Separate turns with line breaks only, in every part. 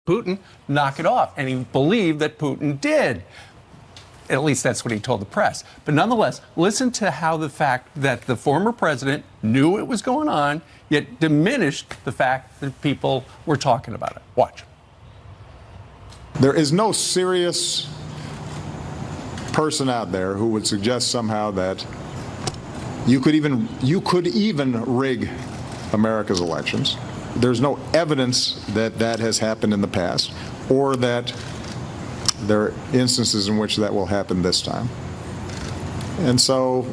Putin, knock it off. And he believed that Putin did. At least that's what he told the press. But nonetheless, listen to how the fact that the former president knew it was going on, yet diminished the fact that people were talking about it. Watch.
There is no serious person out there who would suggest somehow that you could even rig America's elections. There's no evidence that that has happened in the past, or that there are instances in which that will happen this time. And so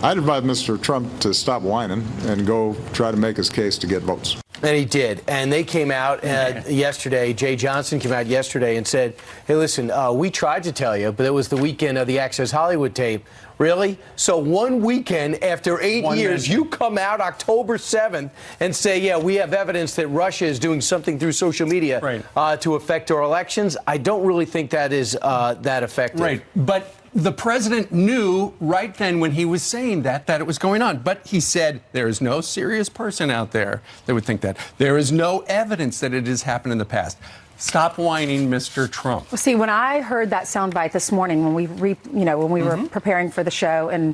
I'd advise Mr. Trump to stop whining and go try to make his case to get votes.
And he did. And they came out yesterday. Jay Johnson came out yesterday and said, hey, listen, we tried to tell you, but it was the weekend of the Access Hollywood tape. Really? So one weekend after 8 years, you come out October 7th and say, yeah, we have evidence that Russia is doing something through social media to affect our elections. I don't really think that is that effective.
Right. But the president knew right then when he was saying that it was going on. But he said there is no serious person out there that would think that. There is no evidence that it has happened in the past. Stop whining, Mr. Trump.
Well, see, when I heard that soundbite this morning, when we were preparing for the show, and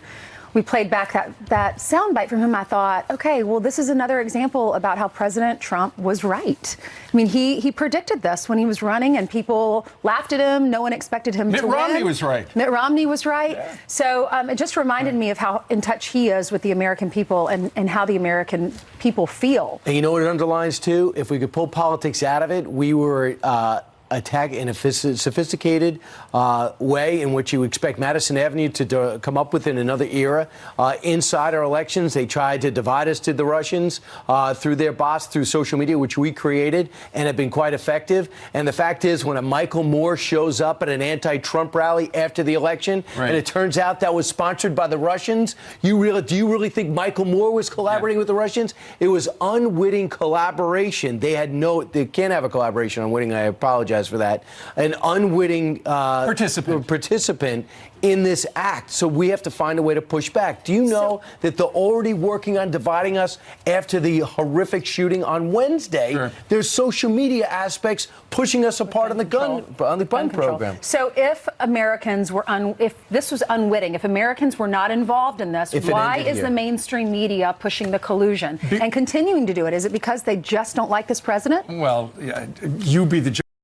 we played back that soundbite from him, I thought, okay, well, this is another example about how President Trump was right. I mean, he predicted this when he was running, and people laughed at him. No one expected him to win.
Mitt Romney was right.
Mitt Romney was right. Yeah. So it just reminded me of how in touch he is with the American people and how the American people feel.
And you know what it underlines, too? If we could pull politics out of it, we were attack in a sophisticated way in which you expect Madison Avenue to come up with in another era. Inside our elections, they tried to divide us to the Russians through their bots, through social media, which we created, and have been quite effective. And the fact is, when a Michael Moore shows up at an anti-Trump rally after the election, and it turns out that was sponsored by the Russians, do you really think Michael Moore was collaborating with the Russians? It was unwitting collaboration. They can't have a collaboration unwitting. I apologize for that. An unwitting participant in this act. So we have to find a way to push back. Do you know that they're already working on dividing us after the horrific shooting on Wednesday? Sure. There's social media aspects pushing us apart on the gun program.
So if Americans were if this was unwitting, if Americans were not involved in this, why is the mainstream media pushing the collusion and continuing to do it? Is it because they just don't like this president?
Well, you be the judge.